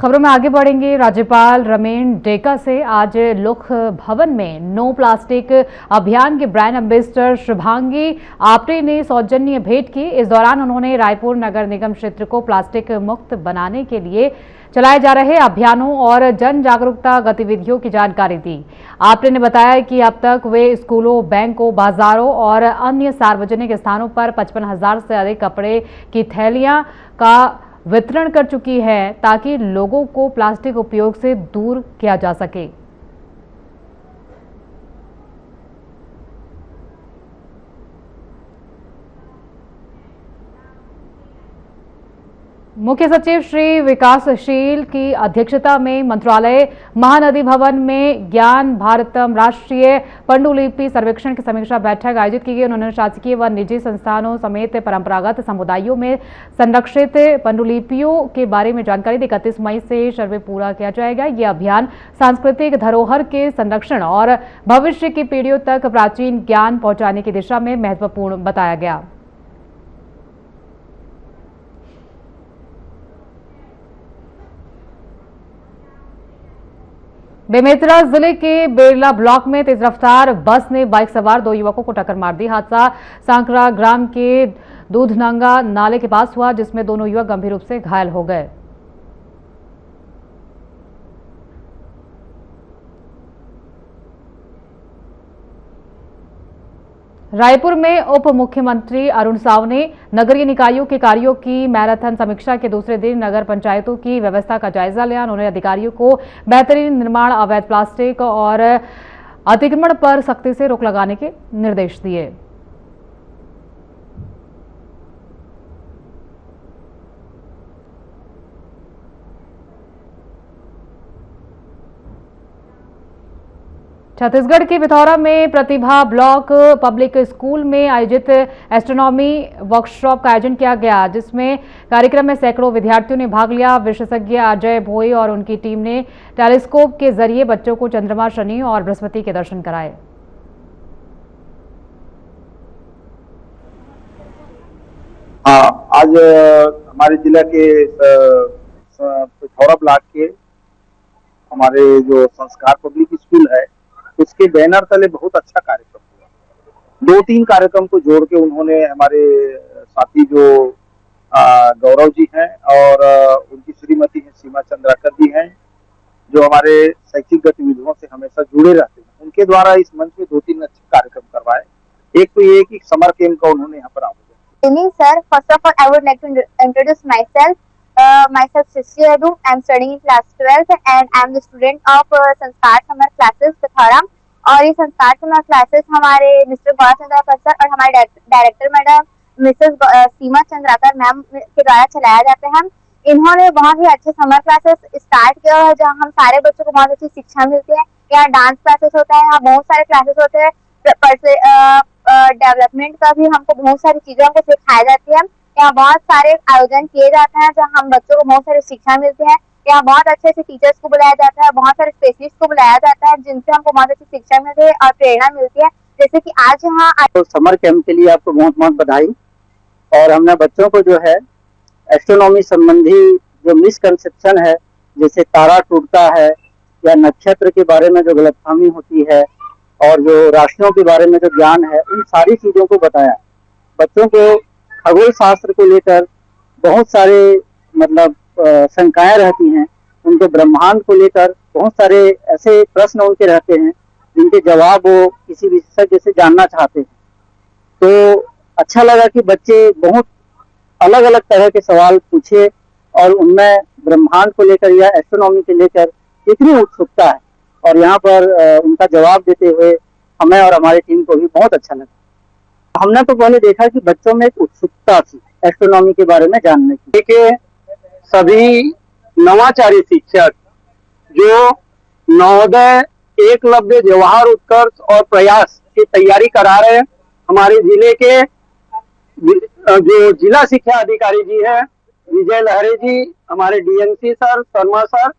खबरों में आगे बढ़ेंगे। राज्यपाल रमेन डेका से आज लोक भवन में नो प्लास्टिक अभियान के ब्रांड एम्बेसडर शुभांगी आपटे ने सौजन्य भेंट की। इस दौरान उन्होंने रायपुर नगर निगम क्षेत्र को प्लास्टिक मुक्त बनाने के लिए चलाए जा रहे अभियानों और जन जागरूकता गतिविधियों की जानकारी दी। आपटे ने बताया कि अब तक वे स्कूलों, बैंकों, बाजारों और अन्य सार्वजनिक स्थानों पर 55,000 से अधिक कपड़े की थैलियां का वितरण कर चुकी है ताकि लोगों को प्लास्टिक उपयोग से दूर किया जा सके। मुख्य सचिव श्री विकासशील की अध्यक्षता में मंत्रालय महानदी भवन में ज्ञान भारतम राष्ट्रीय पांडुलिपि सर्वेक्षण की समीक्षा बैठक आयोजित की गई। उन्होंने शासकीय व निजी संस्थानों समेत परंपरागत समुदायों में संरक्षित पांडुलिपियों के बारे में जानकारी दी। 31 मई से सर्वे पूरा किया जाएगा। ये अभियान सांस्कृतिक धरोहर के संरक्षण और भविष्य की पीढ़ियों तक प्राचीन ज्ञान पहुंचाने की दिशा में महत्वपूर्ण बताया गया। बेमेतरा जिले के बेरला ब्लॉक में तेज रफ्तार बस ने बाइक सवार 2 युवकों को टक्कर मार दी। हादसा सांकरा ग्राम के दूधनांगा नाले के पास हुआ, जिसमें दोनों युवक गंभीर रूप से घायल हो गए। रायपुर में उप मुख्यमंत्री अरुण साव ने नगरीय निकायों के कार्यों की मैराथन समीक्षा के दूसरे दिन नगर पंचायतों की व्यवस्था का जायजा लिया। उन्होंने अधिकारियों को बेहतरीन निर्माण, अवैध प्लास्टिक और अतिक्रमण पर सख्ती से रोक लगाने के निर्देश दिए। छत्तीसगढ़ के पिथौरा में प्रतिभा ब्लॉक पब्लिक स्कूल में आयोजित एस्ट्रोनॉमी वर्कशॉप का आयोजन किया गया, जिसमें कार्यक्रम में सैकड़ों विद्यार्थियों ने भाग लिया। विशेषज्ञ अजय भोई और उनकी टीम ने टेलीस्कोप के जरिए बच्चों को चंद्रमा, शनि और बृहस्पति के दर्शन कराए। आज हमारे जिला के पिथौरा ब्लॉक के हमारे जो संस्कार पब्लिक स्कूल है उसके बैनर तले बहुत अच्छा कार्यक्रम हुआ। 2-3 कार्यक्रम को जोड़ के उन्होंने हमारे साथी जो गौरव जी हैं और उनकी श्रीमती हैं सीमा चंद्राकर जी हैं, जो हमारे शैक्षिक गतिविधियों से हमेशा जुड़े रहते हैं, उनके द्वारा इस मंच में 2-3 अच्छे कार्यक्रम करवाए। एक तो ये कि समर कैंप का उन्होंने यहाँ पर आयोजन। Sir, first of all I would like to introduce my myself Srishti Adu. I am studying in class 12th and I am the student of संस्कार समर क्लासेस पिथौरा। और ये संस्कार समर क्लासेस हमारे मिस्टर गौरव चंद्राकर सर और हमारे director madam Mrs सीमा Chandrakar ma'am के द्वारा चलाया जाता है। इन्होंने बहुत ही अच्छे समर क्लासेस स्टार्ट किया है, जहाँ हम सारे बच्चों को बहुत अच्छी शिक्षा मिलती है। यहाँ डांस क्लासेस होता है, यहाँ बहुत सारे क्लासेस होते हैं, डेवलपमेंट का भी हमको बहुत सारी चीजें हमको सिखाई जाती है। यहाँ बहुत सारे आयोजन किए जाते हैं जहाँ हम बच्चों को बहुत सारी शिक्षा मिलती है। यहाँ बहुत अच्छे से टीचर्स को बुलाया जाता है, बहुत सारे स्पेशलिस्ट को बुलाया जाता है, जिनसे हमको बहुत अच्छी शिक्षा मिलती है और प्रेरणा मिलती है। जैसे कि आज यहाँ तो समर कैंप के लिए आपको बहुत बहुत बधाई। और हमने बच्चों को जो है एस्ट्रोनॉमी संबंधी जो मिसकंसेप्शन है, जैसे तारा टूटता है या नक्षत्र के बारे में जो गलतफहमी होती है और जो राशियों के बारे में जो ज्ञान है, उन सारी चीजों को बताया। बच्चों को खगोल शास्त्र को लेकर बहुत सारे मतलब शंकाएं रहती हैं, उनके ब्रह्मांड को लेकर बहुत सारे ऐसे प्रश्न उनके रहते हैं जिनके जवाब वो किसी विशेषज्ञ से जानना चाहते हैं। तो अच्छा लगा कि बच्चे बहुत अलग अलग तरह के सवाल पूछे और उनमें ब्रह्मांड को लेकर या एस्ट्रोनॉमी को लेकर इतनी उत्सुकता है, और यहाँ पर उनका जवाब देते हुए हमें और हमारी टीम को भी बहुत अच्छा लगा। हमने तो पहले देखा कि बच्चों में एक उत्सुकता थी एस्ट्रोनॉमी के बारे में जानने की। देखिए, सभी नवाचारी शिक्षक जो नवोदय, एकलव्य, जवाहर उत्कर्ष और प्रयास की तैयारी करा रहे हैं, हमारे जिले के जो जिला शिक्षा अधिकारी जी हैं विजय लहरे जी, हमारे डीएमसी सर, शर्मा सर,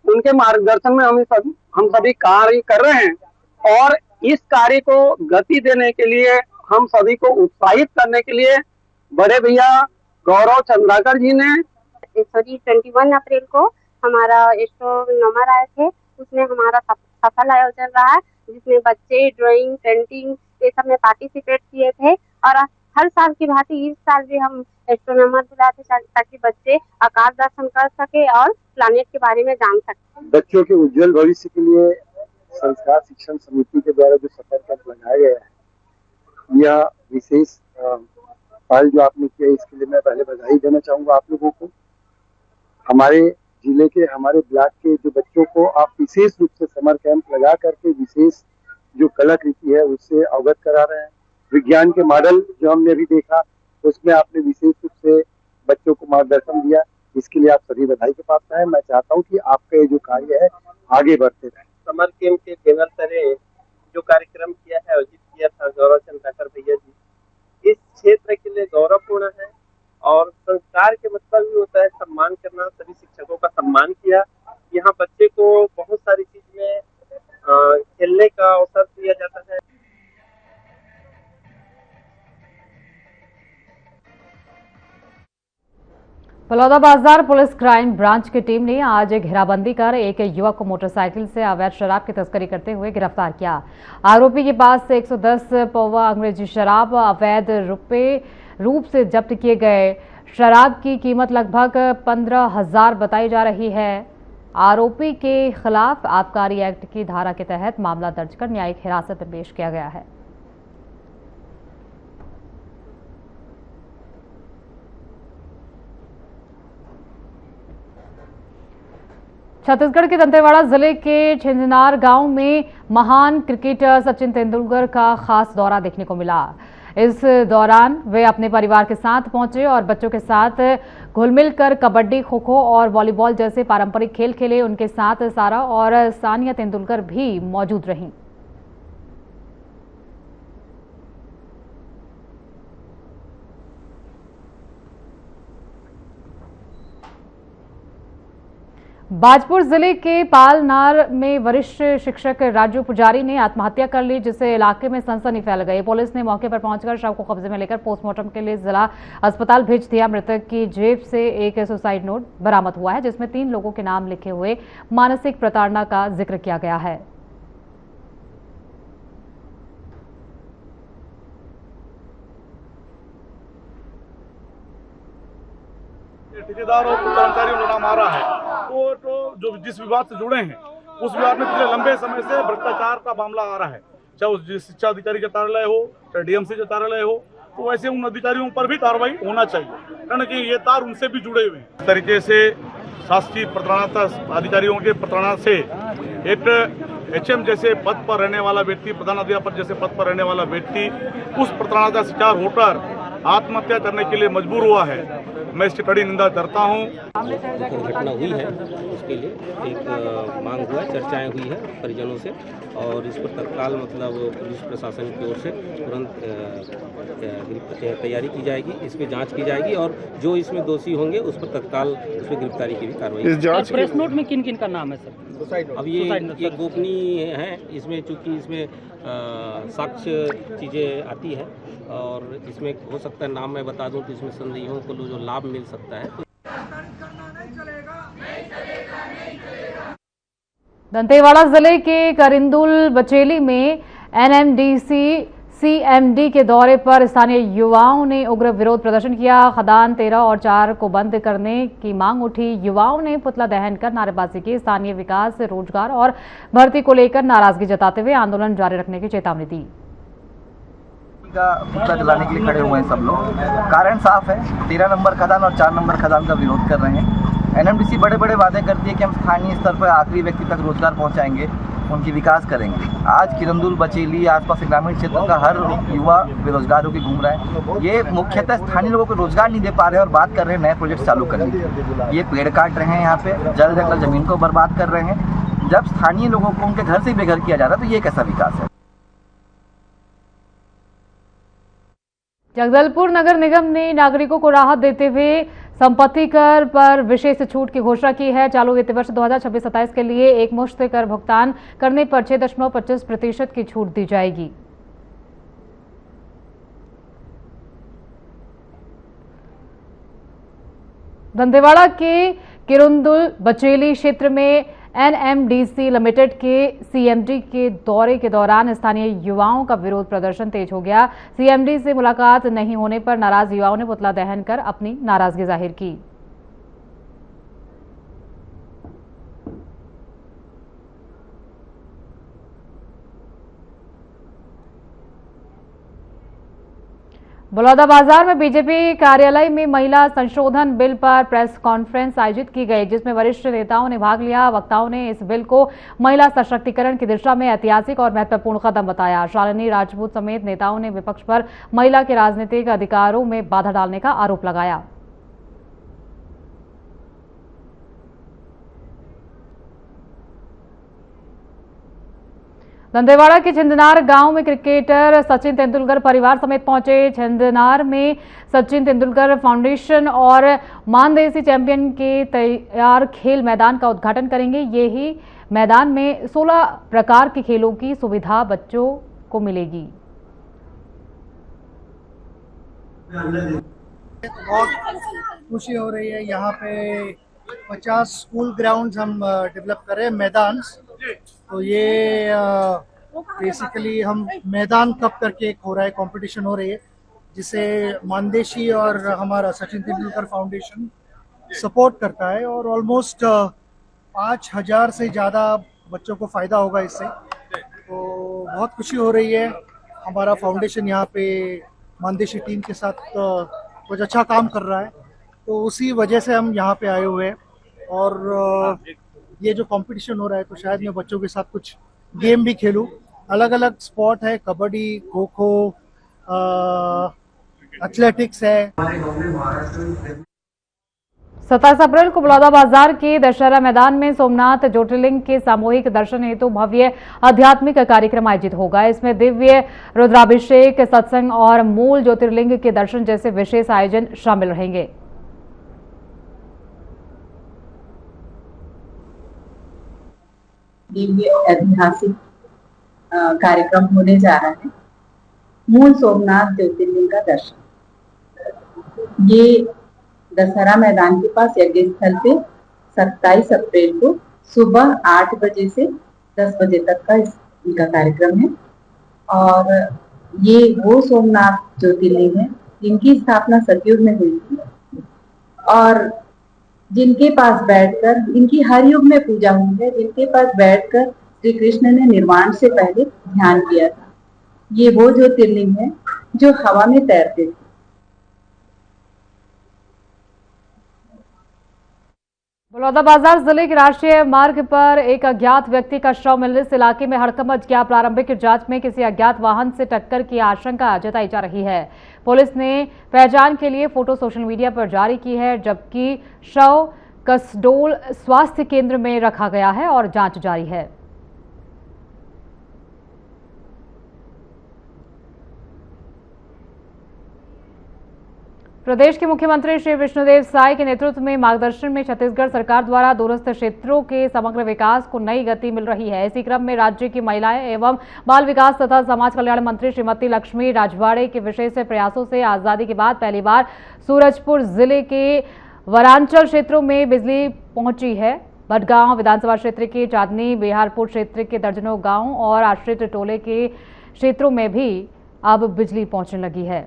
उनके मार्गदर्शन में हम सभी कार्य कर रहे हैं। और इस कार्य को गति देने के लिए, हम सभी को उत्साहित करने के लिए बड़े भैया गौरव चंद्राकर जी ने 21 अप्रैल को हमारा एस्ट्रोनॉमर आए थे, उसमें हमारा सफल आयोजन रहा, जिसमें बच्चे ड्राइंग, पेंटिंग ये सब में पार्टिसिपेट किए थे। और हर साल की भांति इस साल भी हम एस्ट्रोनॉमर बुलाए थे ताकि बच्चे आकाश दर्शन कर सके और प्लानिट के बारे में जान सके। बच्चों के उज्जवल भविष्य के लिए संस्कार शिक्षण समिति के द्वारा जो सफर कैंप लगाया गया है, यह विशेष पहल जो आपने किया, इसके लिए मैं पहले बधाई देना चाहूंगा आप लोगों को। हमारे जिले के, हमारे ब्लॉक के जो बच्चों को आप विशेष रूप से समर कैंप लगा करके विशेष जो कलाकृति है उससे अवगत करा रहे हैं। विज्ञान के मॉडल जो हमने अभी देखा उसमें आपने विशेष रूप से बच्चों को मार्गदर्शन दिया, इसके लिए आप सभी बधाई के पात्र हैं। मैं चाहता हूं कि आपका ये जो कार्य है आगे बढ़ते रहे। समर कैंप के बैनर तले जो कार्यक्रम किया है, आयोजित किया था गौरव चंद ठाकर भैया जी, इस क्षेत्र के लिए गौरवपूर्ण है। और संस्कार के मतलब ही होता है सम्मान करना, सभी शिक्षकों का सम्मान किया। यहाँ बच्चे को बहुत सारी चीज में खेलने का अवसर दिया जाता है। बलौदाबाजार पुलिस क्राइम ब्रांच की टीम ने आज घेराबंदी कर एक युवक को मोटरसाइकिल से अवैध शराब की तस्करी करते हुए गिरफ्तार किया। आरोपी के पास से 110 पौवा अंग्रेजी शराब अवैध रूप से जब्त किए गए। शराब की कीमत लगभग 15,000 बताई जा रही है। आरोपी के खिलाफ आबकारी एक्ट की धारा के तहत मामला दर्ज कर न्यायिक हिरासत में पेश किया गया है। छत्तीसगढ़ के दंतेवाड़ा जिले के छिंजनार गांव में महान क्रिकेटर सचिन तेंदुलकर का खास दौरा देखने को मिला। इस दौरान वे अपने परिवार के साथ पहुंचे और बच्चों के साथ घुल-मिल कर कबड्डी, खो-खो और वॉलीबॉल जैसे पारंपरिक खेल खेले। उनके साथ सारा और सानिया तेंदुलकर भी मौजूद रहीं। बाजपुर जिले के पालनार में वरिष्ठ शिक्षक राजू पुजारी ने आत्महत्या कर ली, जिससे इलाके में सनसनी फैल गई। पुलिस ने मौके पर पहुंचकर शव को कब्जे में लेकर पोस्टमार्टम के लिए जिला अस्पताल भेज दिया। मृतक की जेब से एक सुसाइड नोट बरामद हुआ है, जिसमें 3 लोगों के नाम लिखे हुए मानसिक प्रताड़ना का जिक्र किया गया है। ठेकेदार और कर्मचारियों ने मारा है, तो जो जिस विवाद से जुड़े हैं उस विवाद में पिछले लंबे समय से भ्रष्टाचार का मामला आ रहा है, चाहे उस शिक्षा अधिकारी का कार्यालय हो, चाहे डीएमसी का कार्यालय हो, तो वैसे उन अधिकारियों पर भी कार्रवाई होना चाहिए, कारण कि ये तार उनसे भी जुड़े हुए हैं। इस तरीके से शासकीय प्रताड़ना अधिकारियों के प्रताड़ना से एक एचएम जैसे पद पर रहने वाला व्यक्ति, प्रधान अध्यापक जैसे पद पर रहने वाला व्यक्ति उस प्रताड़ना का शिकार होकर आत्महत्या करने के लिए मजबूर हुआ है। मैं इसकी कड़ी निंदा करता हूँ। जो घटना हुई है उसके लिए एक मांग हुआ है, चर्चाएं हुई है परिजनों से, और इस पर तत्काल मतलब पुलिस प्रशासन की ओर से तुरंत तैयारी की जाएगी, इस पर जांच की जाएगी और जो इसमें दोषी होंगे उस पर तत्काल उस पर गिरफ्तारी की भी कार्रवाई। प्रेस नोट में किन किन का नाम है सर? अब ये गोपनीय है, इसमें चूंकि इसमें साक्ष्य चीज़ें आती है और इसमें हो सकता है नाम मैं बता दूं तो इसमें संदेहियों को जो लाभ मिल सकता है। दंतेवाड़ा जिले के करिंदुल बचेली में एनएमडीसी सीएमडी के दौरे पर स्थानीय युवाओं ने उग्र विरोध प्रदर्शन किया। खदान 13 और 4 को बंद करने की मांग उठी। युवाओं ने पुतला दहन कर नारेबाजी की। स्थानीय विकास, रोजगार और भर्ती को लेकर नाराजगी जताते हुए आंदोलन जारी रखने की चेतावनी दी। का पुतला जलाने के लिए खड़े हुए हैं सब लोग। कारण साफ है, 13 नंबर खदान और 4 नंबर खदान का विरोध कर रहे हैं। एनएमडीसी बड़े बड़े वादे करती है कि हम स्थानीय स्तर पर आखिरी व्यक्ति तक रोजगार पहुंचाएंगे, उनकी विकास करेंगे। आज किरंदुल, बचेली, आसपास के ग्रामीण क्षेत्रों का हर युवा बेरोजगार होकर घूम रहा है। ये मुख्यतः स्थानीय लोगों को रोजगार नहीं दे पा रहे हैं और बात कर रहे हैं नए प्रोजेक्ट चालू करने की। ये पेड़ काट रहे हैं, यहाँ पे जल जंगल जमीन को बर्बाद कर रहे हैं। जब स्थानीय लोगों को उनके घर से बेघर किया जा रहा है तो ये कैसा विकास है? जगदलपुर नगर निगम ने नागरिकों को राहत देते हुए संपत्ति कर पर विशेष छूट की घोषणा की है। चालू वित्त वर्ष 2026-27 के लिए एक मुश्त कर भुगतान करने पर 6.25% की छूट दी जाएगी। दंतेवाड़ा के किरुंदुल बचेली क्षेत्र में NMDC लिमिटेड के CMD के दौरे के दौरान स्थानीय युवाओं का विरोध प्रदर्शन तेज हो गया। CMD से मुलाकात नहीं होने पर नाराज युवाओं ने पुतला दहन कर अपनी नाराजगी जाहिर की। बलौदाबाजार में बीजेपी कार्यालय में महिला संशोधन बिल पर प्रेस कॉन्फ्रेंस आयोजित की गई, जिसमें वरिष्ठ नेताओं ने भाग लिया। वक्ताओं ने इस बिल को महिला सशक्तिकरण की दिशा में ऐतिहासिक और महत्वपूर्ण कदम बताया। शालिनी राजपूत समेत नेताओं ने विपक्ष पर महिला के राजनीतिक अधिकारों में बाधा डालने का आरोप लगाया। दंतेवाड़ा के छिंदनार गांव में क्रिकेटर सचिन तेंदुलकर परिवार समेत पहुंचे। छिंदनार में सचिन तेंदुलकर फाउंडेशन और मानदेसी चैंपियन के तैयार खेल मैदान का उद्घाटन करेंगे। यही मैदान में 16 प्रकार के खेलों की सुविधा बच्चों को मिलेगी। बहुत खुशी हो रही है। यहाँ पे 50 स्कूल ग्राउंड्स हम डेवलप कर रहे हैं, मैदान। तो ये बेसिकली हम मैदान कप करके एक हो रहा है, कंपटीशन हो रही है, जिसे मानदेशी और हमारा सचिन तेंदुलकर फाउंडेशन सपोर्ट करता है। और ऑलमोस्ट 5000 से ज़्यादा बच्चों को फ़ायदा होगा इससे। तो बहुत खुशी हो रही है। हमारा फाउंडेशन यहाँ पे मानदेशी टीम के साथ कुछ अच्छा काम कर रहा है, तो उसी वजह से हम यहाँ पे आए हुए हैं। और ये जो कंपटीशन हो रहा है, तो शायद मैं बच्चों के साथ कुछ गेम भी खेलूं। अलग अलग स्पोर्ट है, कबड्डी, खो खो, एथलेटिक्स है। 27 अप्रैल को बलौदाबाजार के दशहरा मैदान में सोमनाथ ज्योतिर्लिंग के सामूहिक दर्शन हेतु भव्य आध्यात्मिक कार्यक्रम आयोजित होगा। इसमें दिव्य रुद्राभिषेक, सत्संग और मूल ज्योतिर्लिंग के दर्शन जैसे विशेष आयोजन शामिल रहेंगे। दिव्य ऐतिहासिक कार्यक्रम होने जा रहा है, मूल सोमनाथ ज्योतिर्लिंग का दर्शन। ये दशहरा मैदान के पास यज्ञ स्थल पे 27 अप्रैल को सुबह 8 बजे से 10 बजे तक का इनका कार्यक्रम है। और ये वो सोमनाथ ज्योतिर्लिंग है जिनकी स्थापना सतयुग में हुई थी, और जिनके पास बैठकर, इनकी हर युग में पूजा हुई है, जिनके पास बैठकर श्री कृष्ण ने निर्वाण से पहले ध्यान किया था। ये वो ज्योतिर्लिंग है जो हवा में तैरते थे। बलौदाबाजार जिले के राष्ट्रीय मार्ग पर एक अज्ञात व्यक्ति का शव मिलने से इलाके में हड़कंप मच गया। प्रारंभिक जांच में किसी अज्ञात वाहन से टक्कर की आशंका जताई जा रही है। पुलिस ने पहचान के लिए फोटो सोशल मीडिया पर जारी की है, जबकि शव कसडोल स्वास्थ्य केंद्र में रखा गया है और जांच जारी है। प्रदेश के मुख्यमंत्री श्री विष्णुदेव साय के नेतृत्व में मार्गदर्शन में छत्तीसगढ़ सरकार द्वारा दूरस्थ क्षेत्रों के समग्र विकास को नई गति मिल रही है। इसी क्रम में राज्य की महिलाएं एवं बाल विकास तथा समाज कल्याण मंत्री श्रीमती लक्ष्मी राजवाड़े के विशेष प्रयासों से आजादी के बाद पहली बार सूरजपुर जिले के वरांचल क्षेत्रों में बिजली पहुंची है। भटगांव विधानसभा क्षेत्र के चांदनी, बिहारपुर क्षेत्र के दर्जनों गाँव और आश्रित टोले के क्षेत्रों में भी अब बिजली पहुंचने लगी है।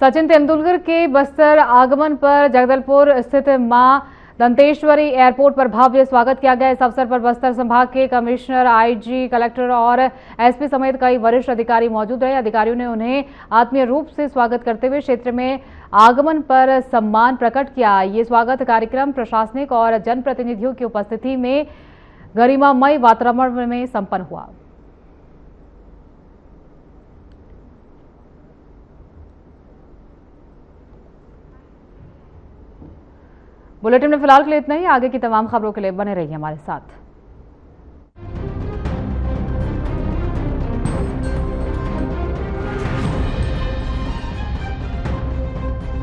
सचिन तेंदुलकर के बस्तर आगमन पर जगदलपुर स्थित मां दंतेश्वरी एयरपोर्ट पर भव्य स्वागत किया गया। इस अवसर पर बस्तर संभाग के कमिश्नर, आईजी, कलेक्टर और एसपी समेत कई वरिष्ठ अधिकारी मौजूद रहे। अधिकारियों ने उन्हें आत्मीय रूप से स्वागत करते हुए क्षेत्र में आगमन पर सम्मान प्रकट किया। ये स्वागत कार्यक्रम प्रशासनिक और जनप्रतिनिधियों की उपस्थिति में गरिमामय वातावरण में संपन्न हुआ। बुलेटिन में फिलहाल के लिए इतना ही। आगे की तमाम खबरों के लिए बने रहिए हमारे साथ।